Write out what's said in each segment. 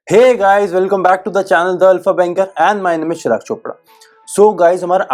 Hey guys, welcome back to the channel the alpha banker and my name is Chirag Chopra. So guys, हमारा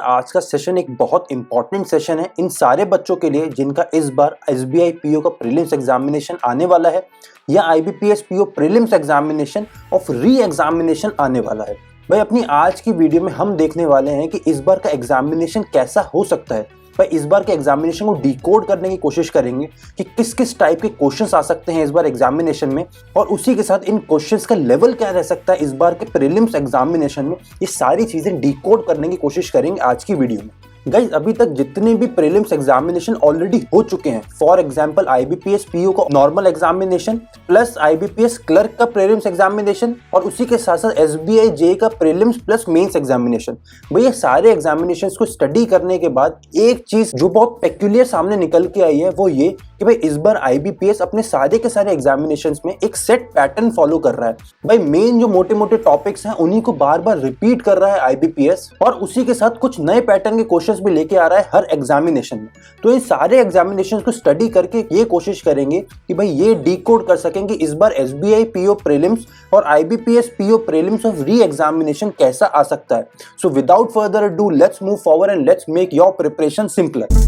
आज का session एक बहुत important session है इन सारे बच्चों के लिए जिनका इस बार एसबीआई पीओ का प्रीलिम्स एग्जामिनेशन आने वाला है या IBPS PO prelims examination of re examination आने वाला है। भाई, अपनी आज की वीडियो में हम देखने वाले हैं कि इस बार का एग्जामिनेशन कैसा हो सकता है। भाई, इस बार के एग्जामिनेशन को डिकोड करने की कोशिश करेंगे कि किस किस टाइप के क्वेश्चंस आ सकते हैं इस बार एग्जामिनेशन में, और उसी के साथ इन क्वेश्चंस का लेवल क्या रह सकता है इस बार के प्रीलिम्स एग्जामिनेशन में। ये सारी चीजें डिकोड करने की कोशिश करेंगे आज की वीडियो में। गाइस, अभी तक जितने भी प्रीलिम्स एग्जामिनेशन ऑलरेडी हो चुके हैं, फॉर एग्जांपल आईबीपीएस पीओ का normal examination plus IBPS clerk का प्रीलिम्स एग्जामिनेशन और उसी के साथ साथ एसबीआई जे का प्रीलिम्स प्लस मेंस एग्जामिनेशन, भैया सारे एग्जामिनेशंस को स्टडी करने के बाद एक चीज जो बहुत पेक्यूलियर सामने निकल के आई है वो ये कि भाई इस बार आईबीपीएस अपने सारे के सारे एग्जामिनेशंस में एक सेट पैटर्न फॉलो कर रहा है। भाई, मेन जो मोटे मोटे टॉपिक्स हैं उन्हीं को बार बार रिपीट कर रहा है आईबीपीएस, और उसी के साथ कुछ नए पैटर्न के क्वेश्चंस भी लेके आ रहा है हर एग्जामिनेशन में। तो इन सारे एग्जामिनेशंस को स्टडी करके ये कोशिश करेंगे कि भाई ये डिकोड कर सकेंगे इस बार एसबीआई पीओ प्रीलिम्स और IBPS PO prelims of re examination कैसा आ सकता है। So without further ado, let's move forward and let's make your preparation simpler.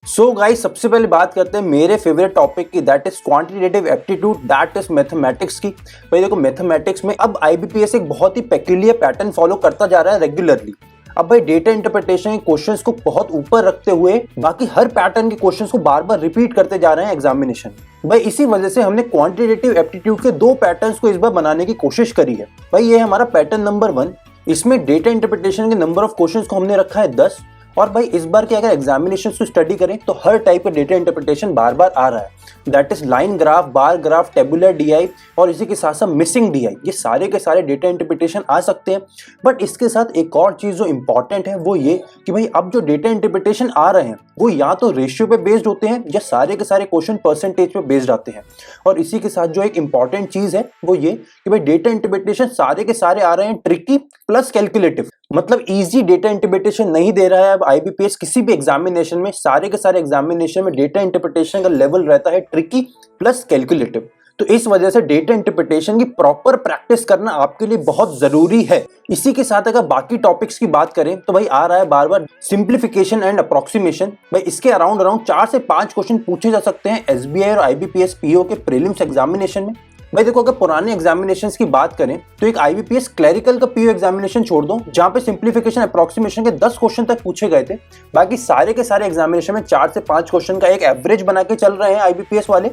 So guys, सबसे पहले बात करते हैं मेरे फेवरेट टॉपिक की, that is quantitative aptitude, that is mathematics की। भाई देखो, मैथमेटिक्स में अब आईबीपीएस एक बहुत ही पेक्यूलियर पैटर्न फॉलो करता जा रहा है रेगुलरली। अब भाई डेटा इंटरप्रिटेशन के क्वेश्चंस को बहुत ऊपर रखते हुए बाकी हर पैटर्न के क्वेश्चंस को बार बार रिपीट करते जा रहे हैं एग्जामिनेशन। भाई इसी वजह से हमने क्वांटिटेटिव एप्टीट्यूड के दो पैटर्न्स को इस बार बनाने की कोशिश करी है। भाई ये हमारा पैटर्न नंबर 1, इसमें डेटा इंटरप्रिटेशन के नंबर ऑफ क्वेश्चंस को हमने रखा है 10। और भाई इस बार के अगर एग्जामिनेशन को स्टडी करें तो हर टाइप का डेटा इंटरप्रिटेशन बार बार आ रहा है, that is line graph, bar graph, tabular DI और इसी के साथ साथ मिसिंग डीआई। ये सारे के सारे डेटा इंटरप्रिटेशन आ सकते हैं। बट इसके साथ एक और चीज जो इंपॉर्टेंट है वो ये कि भाई अब जो डेटा इंटरप्रिटेशन आ रहे हैं वो या तो रेशियो पे बेस्ड होते हैं या सारे के सारे क्वेश्चन परसेंटेज पे बेस्ड आते हैं। और इसी के साथ जो एक इंपॉर्टेंट चीज है वो ये कि भाई डेटा इंटरप्रिटेशन सारे के सारे आ रहे हैं ट्रिकी प्लस कैलकुलेटिव, मतलब इजी डेटा इंटरप्रिटेशन नहीं दे रहा है अब आईबीपीएस किसी भी एग्जामिनेशन में। सारे के सारे एग्जामिनेशन में डेटा इंटरप्रिटेशन का लेवल रहता है ट्रिकी प्लस कैलकुलेटिव। तो इस वजह से डेटा इंटरप्रिटेशन की प्रॉपर प्रैक्टिस करना आपके लिए बहुत जरूरी है। इसी के साथ अगर बाकी टॉपिक्स की बात करें तो भाई आ रहा है बार बार सिंप्लीफिकेशन एंड अप्रोक्सीमेशन। भाई इसके अराउंड 4 से 5 क्वेश्चन पूछे जा सकते हैं एसबीआई और आईबीपीएस पीओ के प्रीलिम्स एग्जामिनेशन में। भाई देखो, अगर पुराने एग्जामिनेशंस की बात करें तो एक आईबीपीएस क्लरिकल का पीओ एग्जामिनेशन छोड़ दो जहां पे सिंप्लीफिकेशन अप्रोक्सीमेशन के 10 क्वेश्चन तक पूछे गए थे। बाकी सारे के सारे एग्जामिनेशन में 4 से 5 क्वेश्चन का एक एवरेज बना के चल रहे हैं आईबीपीएस वाले।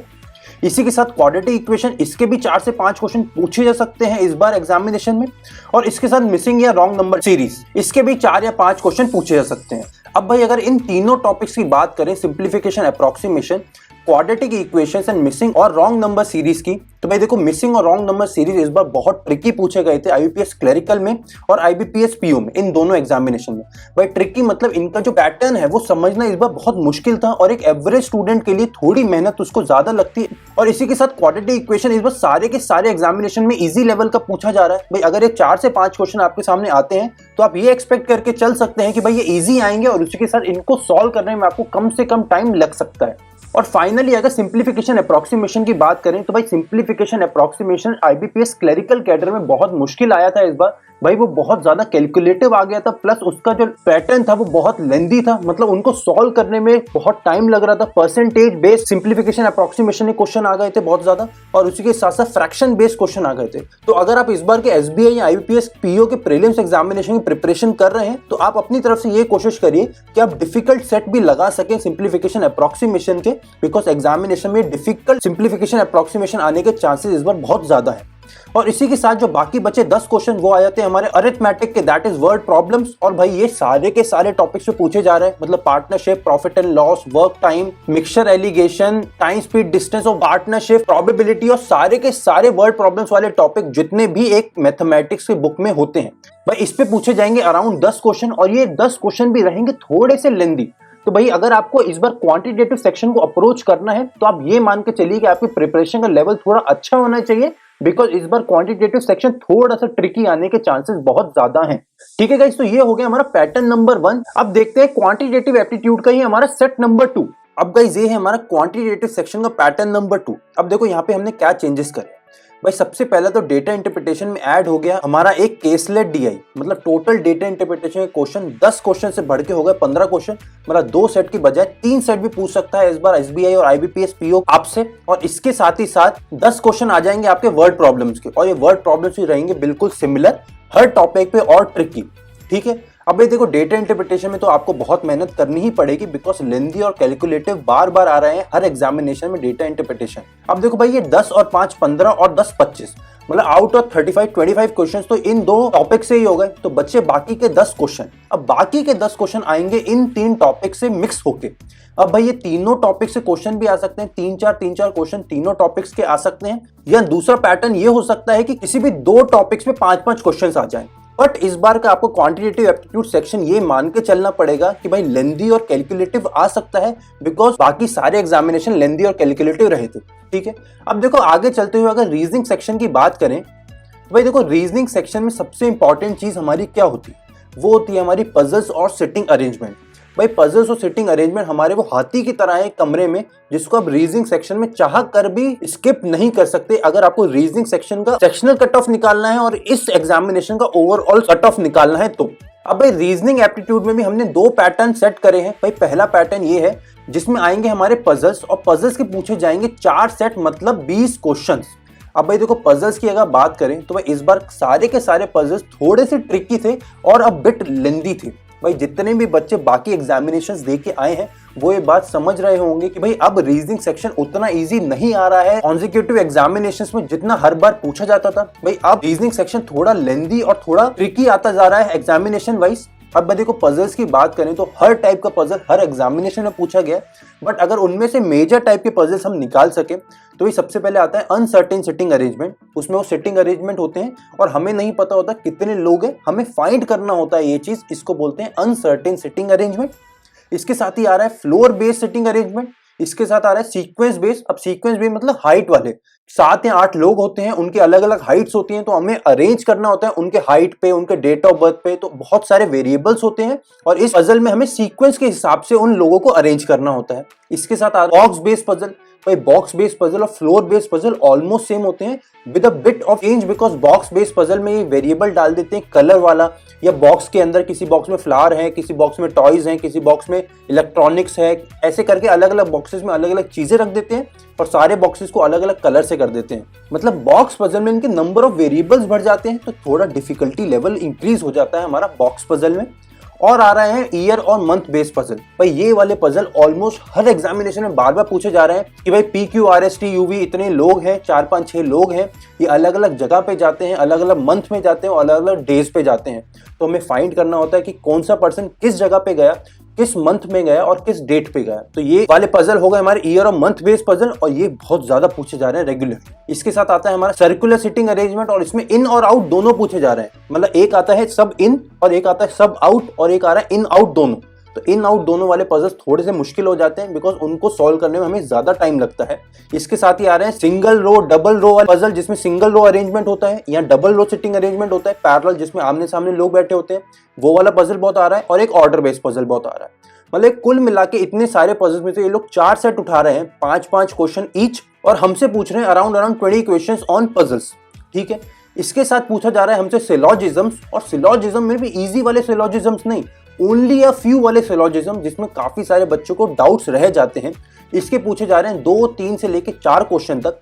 इसी के साथ क्वाड्रेटिक इक्वेशन, इसके भी 4 से 5 क्वेश्चन पूछे जा सकते हैं इस बार एग्जामिनेशन में। और इसके साथ मिसिंग या रॉन्ग नंबर सीरीज, इसके भी 4 या 5 क्वेश्चन पूछे जा सकते हैं। अब भाई अगर इन तीनों टॉपिक्स की बात करें, simplification, approximation, quadratic equations and missing और रॉन्ग नंबर सीरीज की, तो भाई देखो मिसिंग और रॉन्ग नंबर सीरीज इस बार बहुत ट्रिकी पूछे गए थे आईबीपीएस क्लरिकल में और आईबीपीएस पीओ में, इन दोनों एग्जामिनेशन में। भाई ट्रिकी मतलब इनका जो पैटर्न है वो समझना इस बार बहुत मुश्किल था और एक एवरेज स्टूडेंट के लिए थोड़ी मेहनत उसको ज्यादा लगती है। और इसी के साथ क्वाड्रेटिक इक्वेशन इस बार सारे के सारे एग्जामिनेशन में इजी लेवल का पूछा जा रहा है। भाई अगर ये 4 से 5 क्वेश्चन आपके सामने आते हैं तो आप ये एक्सपेक्ट करके चल सकते हैं कि भाई ये इजी आएंगे और उसी के साथ इनको सॉल्व करने में आपको कम से कम टाइम लग सकता है। और फाइनली अगर सिंप्लीफिकेशन अप्रोक्सीमेशन की बात करें तो भाई simplification approximation IBPS clerical cadre में बहुत मुश्किल आया था इस बार। भाई वो बहुत ज्यादा कैलकुलेटिव आ गया था, प्लस उसका जो पैटर्न था वो बहुत लेंदी था, मतलब उनको सॉल्व करने में बहुत टाइम लग रहा था। परसेंटेज बेस्ड सिंप्लीफिकेशन अप्रोक्सीमेशन के क्वेश्चन आ गए थे बहुत ज्यादा, और उसी के साथ साथ फ्रैक्शन बेस्ड क्वेश्चन आ गए थे। तो अगर आप इस बार के एसबीआई या आईबीपीएस पीओ के प्रीलिम्स एग्जामिनेशन की प्रिपरेशन कर रहे हैं तो आप अपनी तरफ से ये कोशिश करिए कि आप डिफिकल्ट सेट भी लगा सकें सिंप्लीफिकेशन अप्रोक्सीमेशन के, बिकॉज एग्जामिनेशन में डिफिकल्ट सिंप्लीफिकेशन अप्रोक्सीमेशन आने के चांसेस इस बार बहुत ज्यादा है। और इसी के साथ जो बाकी बचे 10 क्वेश्चन वो आ जाते हैं हमारे अरिथमेटिक के, दैट इज वर्ड प्रॉब्लम्स। और भाई ये सारे के सारे टॉपिक्स पे पूछे जा रहे हैं, मतलब partnership, profit and loss, work time, mixture allegation, time speed distance of partnership, probability, और सारे के सारे वर्ड प्रॉब्लम्स वाले टॉपिक जितने भी एक मैथमेटिक्स के बुक में होते हैं भाई इस पे पूछे जाएंगे अराउंड 10 क्वेश्चन, और ये 10 क्वेश्चन भी रहेंगे थोड़े से लेंदी। तो भाई अगर आपको इस बार क्वांटिटेटिव सेक्शन को अप्रोच करना है तो आप ये मान के चलिए कि आपकी प्रिपरेशन का लेवल थोड़ा अच्छा होना चाहिए, बिकॉज इस बार क्वांटिटेटिव सेक्शन थोड़ा सा ट्रिकी आने के चांसेस बहुत ज्यादा हैं। ठीक है गाइस, तो ये हो गया हमारा पैटर्न नंबर 1। अब देखते हैं क्वांटिटेटिव एप्टीट्यूड का ही हमारा सेट नंबर 2। अब गाइस ये है हमारा क्वांटिटेटिव सेक्शन का पैटर्न नंबर 2। अब देखो यहाँ पे हमने क्या चेंजेस करे भाई। सबसे पहले तो डेटा इंटरप्रिटेशन में ऐड हो गया हमारा एक केसलेट डीआई, मतलब टोटल डेटा इंटरप्रिटेशन के क्वेश्चन 10 क्वेश्चन से बढ़ के हो गए 15 क्वेश्चन, मतलब 2 सेट की बजाय 3 सेट भी पूछ सकता है इस बार एसबीआई और आईबीपीएस पीओ आपसे। और इसके साथ ही साथ 10 क्वेश्चन आ जाएंगे आपके वर्ड प्रॉब्लम्स के, और ये वर्ड प्रॉब्लम्स भी रहेंगे बिल्कुल सिमिलर हर टॉपिक पे और ट्रिकी, ठीक है। अब ये देखो डेटा इंटरप्रिटेशन में तो आपको बहुत मेहनत करनी ही पड़ेगी, बिकॉज लेंदी और कैलकुलेटिव बार बार आ रहे हैं हर एग्जामिनेशन में डेटा इंटरप्रिटेशन। अब देखो भाई ये 10 और 5 15 और 10 25, मतलब आउट ऑफ 35-25 क्वेश्चंस तो इन 2 टॉपिक से ही हो गए, तो बच्चे बाकी के 10 क्वेश्चन। अब बाकी के 10 क्वेश्चन आएंगे इन 3 टॉपिक से मिक्स होके। अब भाई ये तीनों टॉपिक से क्वेश्चन भी आ सकते हैं, 3-4 क्वेश्चन तीनों टॉपिक्स के आ सकते हैं, या दूसरा पैटर्न ये हो सकता है कि किसी भी 2 टॉपिक्स में 5-5 क्वेश्चन आ जाए। बट इस बार का आपको क्वांटिटेटिव एप्टीट्यूड सेक्शन ये मान के चलना पड़ेगा कि भाई लेंदी और कैलकुलेटिव आ सकता है, बिकॉज बाकी सारे एग्जामिनेशन लेंदी और कैलकुलेटिव रहे थे, ठीक है। अब देखो आगे चलते हुए अगर रीजनिंग सेक्शन की बात करें तो भाई देखो रीजनिंग सेक्शन में सबसे इंपॉर्टेंट चीज हमारी क्या होती है, वो होती है हमारी पजल्स और सिटिंग अरेंजमेंट। भाई पजल्स और सिटिंग अरेंजमेंट हमारे वो हाथी की तरह है कमरे में, जिसको आप रीजनिंग सेक्शन में चाह कर भी स्किप नहीं कर सकते अगर आपको रीजनिंग सेक्शन का सेक्शनल कट ऑफ निकालना है और इस एग्जामिनेशन का ओवरऑल कट ऑफ निकालना है तो। अब भाई रीजनिंग एप्टीट्यूड में भी हमने 2 पैटर्न सेट करे हैं। भाई पहला पैटर्न ये है जिसमें आएंगे हमारे पजल्स, और पजल्स के पूछे जाएंगे 4 सेट, मतलब 20 क्वेश्चन। अब भाई देखो पजल्स की अगर बात करें तो भाई इस बार सारे के सारे पजल्स थोड़े से ट्रिकी थे और अब बिट लेंदी थे। भाई जितने भी बच्चे बाकी एग्जामिनेशंस दे के आए हैं वो ये बात समझ रहे होंगे कि भाई अब रीजनिंग सेक्शन उतना इजी नहीं आ रहा है कॉन्जिक्यूटिव एग्जामिनेशंस में जितना हर बार पूछा जाता था। भाई अब रीजनिंग सेक्शन थोड़ा लेंदी और थोड़ा ट्रिकी आता जा रहा है एग्जामिनेशन वाइज। अब देखो पजल्स की बात करें तो हर टाइप का पजल हर एग्जामिनेशन में पूछा गया, बट अगर उनमें से मेजर टाइप के पजल्स हम निकाल सके तो ये सबसे पहले आता है अनसर्टेन सिटिंग अरेंजमेंट। उसमें वो सिटिंग अरेंजमेंट होते हैं और हमें नहीं पता होता कितने लोग हैं, हमें फाइंड करना होता है ये चीज, इसको बोलते हैं अनसर्टेन सिटिंग अरेंजमेंट। इसके साथ ही आ रहा है फ्लोर बेस्ड सिटिंग अरेंजमेंट। इसके साथ आ रहा है सीक्वेंस बेस्ड। अब सीक्वेंस बेस्ड मतलब हाइट वाले 7 या 8 लोग होते हैं, उनकी अलग अलग हाइट्स होती हैं, तो हमें अरेंज करना होता है उनके हाइट पे, उनके डेट ऑफ बर्थ पे, तो बहुत सारे वेरिएबल्स होते हैं और इस पजल में हमें सीक्वेंस के हिसाब से उन लोगों को अरेंज करना होता है। इसके साथ आ रहा है बॉक्स बेस्ड पजल। भाई बॉक्स बेस्ड पजल और floor based puzzle almost same होते हैं with a bit of change, because box based puzzle में ये वेरिएबल डाल देते हैं कलर वाला, या बॉक्स के अंदर किसी बॉक्स में फ्लावर है, किसी बॉक्स में टॉयज हैं, किसी बॉक्स में इलेक्ट्रॉनिक्स है, ऐसे करके अलग अलग बॉक्सेस में अलग अलग चीजें रख देते हैं और सारे बॉक्सेस को अलग अलग कलर से कर देते हैं। मतलब बॉक्स पजल में इनके नंबर ऑफ वेरिएबल्स बढ़ जाते हैं, तो थोड़ा डिफिकल्टी लेवल इंक्रीज हो जाता है हमारा बॉक्स पजल में। और आ रहे हैं ईयर और मंथ बेस्ड पजल। भाई ये वाले पजल ऑलमोस्ट हर एग्जामिनेशन में बार बार पूछे जा रहे हैं कि भाई PQRST UV इतने लोग हैं, 4-5-6 लोग हैं, ये अलग अलग जगह पे जाते हैं, अलग अलग मंथ में जाते हैं और अलग अलग डेज पे जाते हैं, तो हमें फाइंड करना होता है कि कौन सा पर्सन किस जगह पे गया, किस मंथ में गया और किस डेट पे गया। तो ये वाले पजल हो गए हमारे ईयर और मंथ बेस्ड पजल, और ये बहुत ज्यादा पूछे जा रहे हैं रेगुलर। इसके साथ आता है हमारा सर्कुलर सिटिंग अरेंजमेंट, और इसमें इन और आउट दोनों पूछे जा रहे हैं। मतलब एक आता है सब इन और एक आता है सब आउट, और एक आ रहा है इन आउट दोनों। तो इन आउट दोनों वाले पजल्स थोड़े से मुश्किल हो जाते हैं, बिकॉज उनको सॉल्व करने में हमें ज्यादा टाइम लगता है। इसके साथ ही आ रहे हैं सिंगल रो डबल रो वाले पजल, जिसमें सिंगल रो अरेंजमेंट होता है या डबल रो सिटिंग अरेंजमेंट होता है पैरेलल, जिसमें आमने सामने लोग बैठे होते हैं, वो वाला पजल बहुत आ रहा है, और एक ऑर्डर बेस्ड पजल बहुत आ रहा है। मतलब कुल मिला के इतने सारे पजल्स में से ये लोग 4 सेट उठा रहे हैं, 5-5 क्वेश्चन ईच, और हमसे पूछ रहे हैं अराउंड 20 क्वेश्चंस ऑन पजल्स, ठीक है। इसके साथ पूछा जा रहा है हमसे सिलॉजिज्म्स, और सिलॉजिज्म में भी इजी वाले सिलॉजिज्म्स नहीं, ओनली अ फ्यू वाले सिलॉजिज्म, जिसमें काफी सारे बच्चों को डाउट्स रह जाते हैं। इसके पूछे जा रहे हैं 2-3 से लेके 4 क्वेश्चन तक।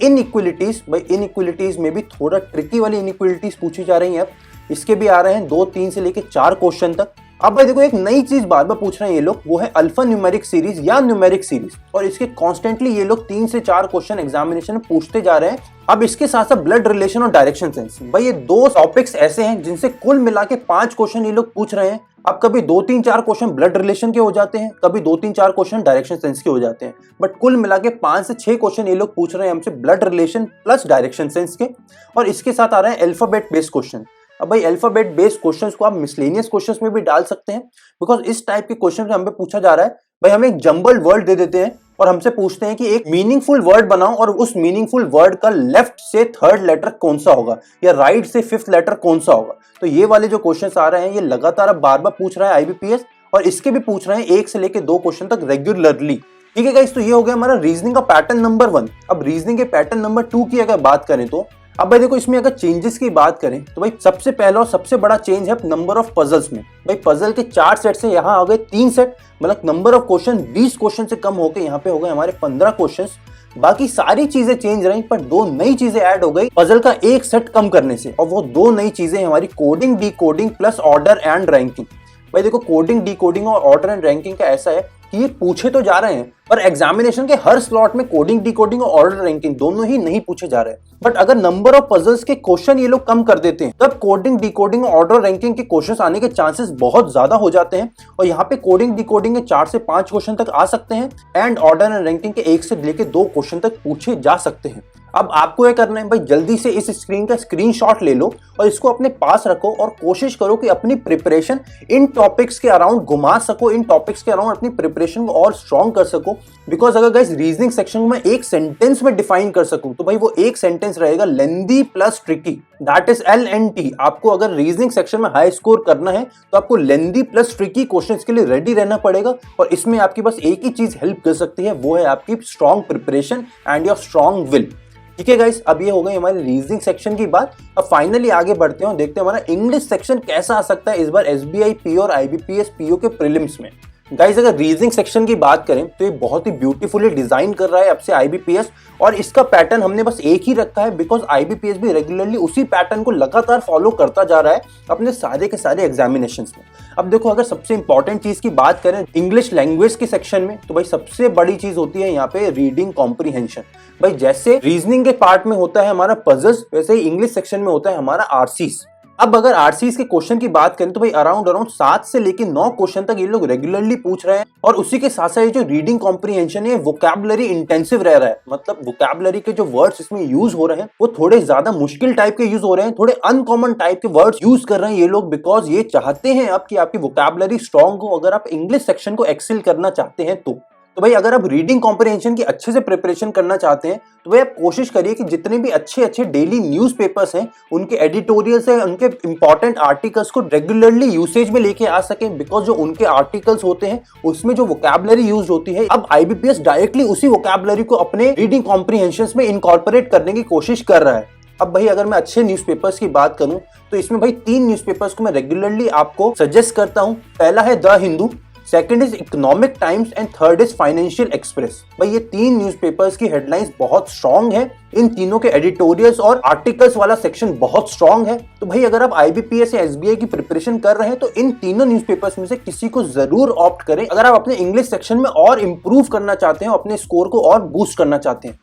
इनइक्वालिटीज, भाई इनइक्वालिटीज में भी थोड़ा ट्रिकी वाली इनइक्वालिटीज पूछी जा रही हैं। अब इसके भी आ रहे हैं 2-3 से लेके 4 क्वेश्चन तक। अब भाई देखो एक नई चीज बार बार पूछ रहे हैं ये लोग, वो है अल्फा न्यूमेरिक सीरीज या न्यूमेरिक सीरीज, और इसके कॉन्स्टेंटली ये लोग 3 से 4 क्वेश्चन एग्जामिनेशन में पूछते जा रहे हैं। अब इसके साथ साथ ब्लड रिलेशन और डायरेक्शन सेंस, भाई ये 2 टॉपिक्स ऐसे हैं जिनसे कुल मिला के 5 क्वेश्चन ये लोग पूछ रहे हैं। अब कभी 2-3-4 क्वेश्चन ब्लड रिलेशन के हो जाते हैं, कभी 2-3-4 क्वेश्चन डायरेक्शन सेंस के हो जाते हैं, बट कुल मिला के 5 से 6 क्वेश्चन ये लोग पूछ रहे हैं हमसे blood relation plus direction sense के। और इसके साथ आ रहे हैं अल्फाबेट बेस्ड क्वेश्चन। अब भाई अल्फाबेट बेस्ड क्वेश्चंस को आप मिसलेनियस क्वेश्चंस में भी डाल सकते हैं, बिकॉज इस टाइप के क्वेश्चन से हमें पूछा जा रहा है, भाई हमें एक जंबल वर्ड दे देते हैं और हमसे पूछते हैं कि एक मीनिंगफुल वर्ड बनाओ और उस मीनिंगफुल वर्ड का लेफ्ट से 3rd लेटर कौन सा होगा या राइट से 5th लेटर कौन सा होगा। तो ये वाले जो क्वेश्चंस आ रहे हैं ये लगातार अब बार बार पूछ रहा है आईबीपीएस, और इसके भी पूछ रहे हैं 1 से लेके 2 क्वेश्चन तक रेगुलरली। ठीक है गाइस, तो ये हो गया हमारा रीजनिंग का पैटर्न नंबर 1। अब रीजनिंग के पैटर्न नंबर 2 की अगर बात करें तो अब भाई देखो, इसमें अगर चेंजेस की बात करें तो भाई सबसे पहला और सबसे बड़ा चेंज है नंबर ऑफ पजल्स में। भाई पजल के 4 सेट से यहाँ आ गए 3 सेट, मतलब नंबर ऑफ क्वेश्चन 20 क्वेश्चन से कम होकर यहाँ पे हो गए हमारे 15 क्वेश्चन। बाकी सारी चीजें चेंज रही, पर 2 नई चीजें ऐड हो गई पजल का एक सेट कम करने से, और वो 2 नई चीजें हमारी coding, decoding plus order and ranking. भाई देखो, कोडिंग, डिकोडिंग और ऑर्डर एंड रैंकिंग का ऐसा है कि ये पूछे तो जा रहे हैं, पर एग्जामिनेशन के हर स्लॉट में कोडिंग, डिकोडिंग और ऑर्डर रैंकिंग दोनों ही नहीं पूछे जा रहे हैं। बट अगर नंबर ऑफ पजल्स के क्वेश्चन ये लोग कम कर देते हैं, तब कोडिंग, डिकोडिंग और ऑर्डर रैंकिंग के क्वेश्चंस आने के चांसेस बहुत ज्यादा हो जाते हैं। और यहाँ पे कोडिंग, डिकोडिंग के 4 से 5 क्वेश्चन तक आ सकते हैं, एंड ऑर्डर एंड रैंकिंग के 1 से लेके 2 क्वेश्चन तक पूछे जा सकते हैं। अब आपको ये करना है भाई, जल्दी से इस स्क्रीन का स्क्रीनशॉट ले लो और इसको अपने पास रखो और कोशिश करो कि अपनी प्रिपरेशन इन टॉपिक्स के अराउंड घुमा सको, इन टॉपिक्स के अराउंड अपनी प्रिपरेशन को और स्ट्रॉन्ग कर सको। बिकॉज अगर गाइस रीजनिंग सेक्शन को मैं एक सेंटेंस में डिफाइन कर सकूं तो भाई वो एक सेंटेंस रहेगा lengthy plus tricky, that is LNT। आपको अगर रीजनिंग सेक्शन में हाई स्कोर करना है तो आपको लेंदी प्लस ट्रिकी क्वेश्चंस के लिए रेडी रहना पड़ेगा, और इसमें आपकी बस एक ही चीज हेल्प कर सकती है, वो है आपकी strong preparation and your strong will. ठीक है गाइस, अब ये हो गई हमारी रीजनिंग सेक्शन की बात। अब फाइनली आगे बढ़ते हैं, देखते हैं हमारा इंग्लिश सेक्शन कैसा आ सकता है इस बार SBI PO और IBPS PO के प्रीलिम्स में। गाइस, अगर रीजनिंग सेक्शन की बात करें तो ये बहुत ही ब्यूटीफुली डिजाइन कर रहा है अब से IBPS, और इसका पैटर्न हमने बस एक ही रखा है, बिकॉज IBPS भी रेगुलरली उसी पैटर्न को लगातार फॉलो करता जा रहा है अपने सारे के सारे एग्जामिनेशंस में। अब देखो, अगर सबसे इंपॉर्टेंट चीज की बात करें इंग्लिश लैंग्वेज के सेक्शन में, तो भाई सबसे बड़ी चीज होती है यहाँ पे रीडिंग कॉम्प्रीहेंशन। भाई जैसे रीजनिंग के पार्ट में होता है हमारा पजल्स, वैसे ही इंग्लिश सेक्शन में होता है हमारा आरसीज। अब अगर आरसीज के क्वेश्चन की बात करें तो भाई अराउंड 7 से लेकर 9 क्वेश्चन तक ये लोग रेगुलरली पूछ रहे हैं, और उसी के साथ साथ जो रीडिंग कॉम्प्रीहेंशन है वोकैबुलरी इंटेंसिव रह रहा है। मतलब वोकैबुलरी के जो वर्ड्स इसमें यूज हो रहे हैं वो थोड़े ज्यादा मुश्किल टाइप के यूज हो रहे हैं, थोड़े अनकॉमन टाइप के वर्ड्स यूज कर रहे हैं ये लोग, बिकॉज ये चाहते हैं अब कि आपकी वोकैबुलरी स्ट्रॉन्ग हो अगर आप इंग्लिश सेक्शन को एक्सेल करना चाहते हैं तो भाई अगर आप रीडिंग कॉम्प्रिहेंशन की अच्छे से प्रिपरेशन करना चाहते हैं तो भाई आप कोशिश करिए कि जितने भी अच्छे अच्छे डेली न्यूज़पेपर्स हैं उनके एडिटोरियल्स हैं, उनके इंपॉर्टेंट आर्टिकल्स को रेगुलरली यूसेज में लेके आ सकें, बिकॉज जो उनके आर्टिकल्स होते हैं उसमें जो वोकैबुलरी यूज होती है, अब IBPS डायरेक्टली उसी वोकैबुलरी को अपने रीडिंग कॉम्प्रिहेंशन में इनकॉर्पोरेट करने की कोशिश कर रहा है। अब भाई अगर मैं अच्छे न्यूज़पेपर्स की बात करूं तो इसमें भाई 3 न्यूज़पेपर्स को मैं रेगुलरली आपको सजेस्ट करता हूं। पहला है the Hindu, second is economic times and third is financial express. भाई ये 3 न्यूज़पेपर्स की हेडलाइंस बहुत स्ट्रॉन्ग है, इन तीनों के एडिटोरियल्स और आर्टिकल्स वाला सेक्शन बहुत स्ट्रॉन्ग है। तो भाई अगर आप IBPS या SBI की प्रिपरेशन कर रहे हैं तो इन तीनों न्यूज़पेपर्स में से किसी को जरूर ऑप्ट करें अगर आप अपने इंग्लिश सेक्शन में और इंप्रूव करना चाहते हैं, अपने स्कोर को और बूस्ट करना चाहते हैं।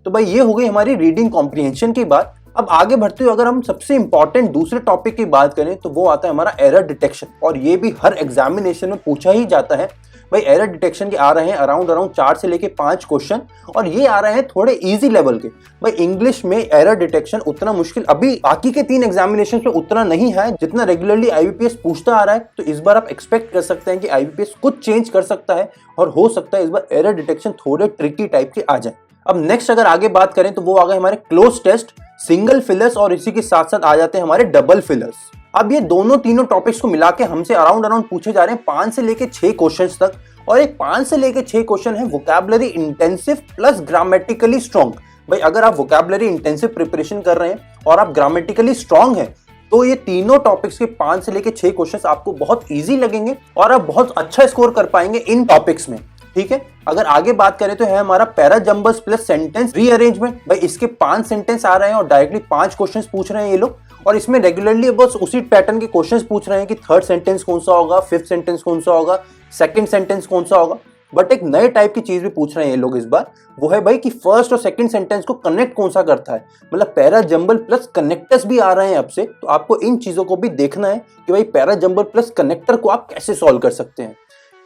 तो भाई ये हो गई हमारी रीडिंग कॉम्प्रिहेंशन की बात। अब आगे बढ़ते हुए अगर हम सबसे इंपॉर्टेंट दूसरे टॉपिक की बात करें तो वो आता है हमारा एरर डिटेक्शन, और ये भी हर एग्जामिनेशन में पूछा ही जाता है। भाई एरर डिटेक्शन के आ रहे हैं अराउंड 4 से लेके 5 क्वेश्चन, और ये आ रहे हैं थोड़े इजी लेवल के। भाई इंग्लिश में एरर डिटेक्शन उतना मुश्किल अभी बाकी के 3 एग्जामिनेशन में उतना नहीं है जितना रेगुलरली IBPS पूछता आ रहा है। तो इस बार आप एक्सपेक्ट कर सकते हैं कि IBPS कुछ चेंज कर सकता है, और हो सकता है इस बार एरर डिटेक्शन थोड़े ट्रिकी टाइप के आ जाए। अब नेक्स्ट अगर आगे बात करें तो वो आ गए हमारे क्लोज टेस्ट, सिंगल फिलर्स, और इसी के साथ साथ आ जाते हैं हमारे डबल फिलर्स। अब ये तीनों टॉपिक्स को मिला के हमसे अराउंड पूछे जा रहे हैं 5 से लेके 6 क्वेश्चंस तक, और एक 5 से लेके 6 क्वेश्चन है vocabulary intensive plus grammatically strong. भाई अगर आप वोकैबुलरी इंटेंसिव प्रिपरेशन कर रहे हैं और आप ग्रामेटिकली स्ट्रॉन्ग हैं तो ये तीनों टॉपिक्स के 5 से लेके 6 क्वेश्चंस आपको बहुत इजी लगेंगे और आप बहुत अच्छा स्कोर कर पाएंगे इन टॉपिक्स में। ठीक है, अगर आगे बात करें तो है हमारा para jumbles plus sentence rearrangement. भाई इसके 5 सेंटेंस आ रहे हैं और डायरेक्टली 5 क्वेश्चंस पूछ रहे हैं ये लोग, और इसमें रेगुलरली बस उसी पैटर्न के क्वेश्चंस पूछ रहे हैं कि थर्ड सेंटेंस कौन सा होगा, फिफ्थ सेंटेंस कौन सा होगा, सेकंड सेंटेंस कौन सा होगा। बट एक नए टाइप की चीज भी पूछ रहे हैं ये लोग इस बार, वो है भाई कि फर्स्ट और सेकंड सेंटेंस को कनेक्ट कौन सा करता है। मतलब पैरा जंबल प्लस कनेक्टर्स भी आ रहे हैं अब से, तो आपको इन चीजों को भी देखना है कि भाई पैरा जंबल प्लस कनेक्टर को आप कैसे सॉल्व कर सकते हैं।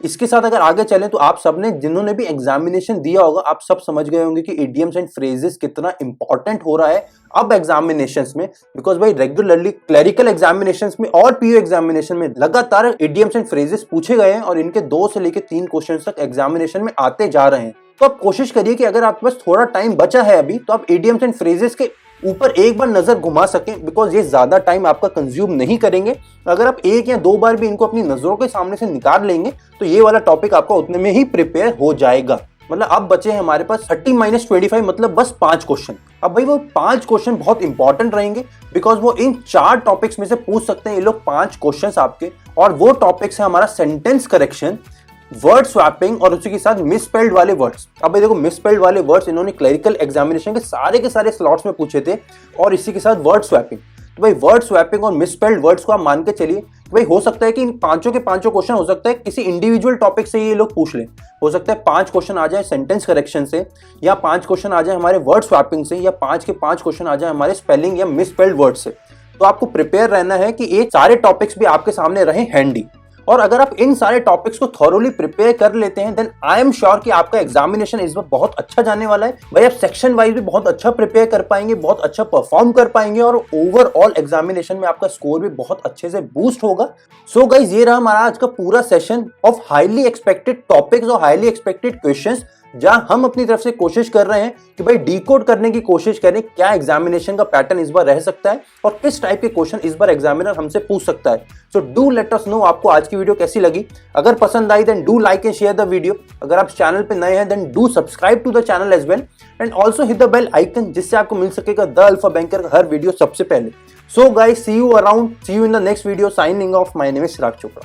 इसके साथ अगर आगे चलें तो आप सबने जिन्होंने भी एग्जामिनेशन दिया होगा आप सब समझ गए होंगे कि इडियम्स एंड फ्रेजेस कितना इंपॉर्टेंट हो रहा है अब एग्जामिनेशंस में, बिकॉज भाई रेगुलरली क्लरिकल एग्जामिनेशंस में और PO एग्जामिनेशन में लगातार इडियम्स एंड फ्रेजेस पूछे गए हैं, और इनके 2 से लेकर 3 क्वेश्चन तक एग्जामिनेशन में आते जा रहे हैं। तो आप कोशिश करिए कि अगर आपके पास थोड़ा टाइम बचा है अभी तो आप इडियम्स एंड फ्रेजेस के ऊपर एक बार नजर घुमा सकें, बिकॉज ये ज्यादा टाइम आपका कंज्यूम नहीं करेंगे। अगर आप 1 या 2 बार भी इनको अपनी नजरों के सामने से निकाल लेंगे तो ये वाला टॉपिक आपका उतने में ही प्रिपेयर हो जाएगा। मतलब अब बचे हैं हमारे पास 30-25 मतलब बस 5 क्वेश्चन। अब भाई वो 5 क्वेश्चन बहुत इंपॉर्टेंट रहेंगे बिकॉज वो इन 4 टॉपिक्स में से पूछ सकते हैं ये लोग 5 क्वेश्चंस आपके। और वो टॉपिक्स है हमारा सेंटेंस करेक्शन, वर्ड स्वैपिंग और उसी के साथ मिसस्पेल्ड वाले वर्ड्स। अब भाई देखो मिसस्पेल्ड वाले वर्ड्स इन्होंने क्लरिकल एग्जामिनेशन के सारे स्लॉट्स में पूछे थे और इसी के साथ वर्ड स्वैपिंग। तो भाई वर्ड स्वैपिंग और मिसस्पेल्ड वर्ड्स को आप मान के चलिए कि भाई हो सकता है कि इन पांचों के पांचों क्वेश्चन हो सकता है किसी इंडिविजुअल टॉपिक से ये लोग पूछ लें। हो सकता है 5 क्वेश्चन आ जाए सेंटेंस करेक्शन से, या 5 क्वेश्चन आ जाए हमारे वर्ड स्वैपिंग से, या 5 के 5 क्वेश्चन आ जाए हमारे स्पेलिंग या मिसस्पेल्ड वर्ड से। तो आपको प्रिपेयर रहना है कि ये सारे टॉपिक्स भी आपके सामने रहे हैंडी। और अगर आप इन सारे टॉपिक्स को थॉरोली प्रिपेयर कर लेते हैं देन आई एम श्योर कि आपका एग्जामिनेशन इस बार बहुत अच्छा जाने वाला है। भाई आप सेक्शन वाइज भी बहुत अच्छा प्रिपेयर कर पाएंगे, बहुत अच्छा परफॉर्म कर पाएंगे और ओवरऑल एग्जामिनेशन में आपका स्कोर भी बहुत अच्छे से बूस्ट होगा। सो गाइज ये रहा हमारा आज का पूरा session of highly expected topics और हाईली एक्सपेक्टेड क्वेश्चंस, जहां हम अपनी तरफ से कोशिश कर रहे हैं कि भाई डिकोड करने की कोशिश करें क्या एग्जामिनेशन का पैटर्न इस बार रह सकता है और किस टाइप के क्वेश्चन इस बार एग्जामिनर हमसे पूछ सकता है। So do let us know आपको आज की वीडियो कैसी लगी। अगर पसंद आई then do like and share the video. अगर आप चैनल पे नए हैं then do subscribe to the channel as well and also hit the bell icon, जिससे आपको मिल सकेगा द अल्फा बैंकर का हर वीडियो सबसे पहले। So guys see you around, see you in the next video. Signing off, my name is Chirag Chopra.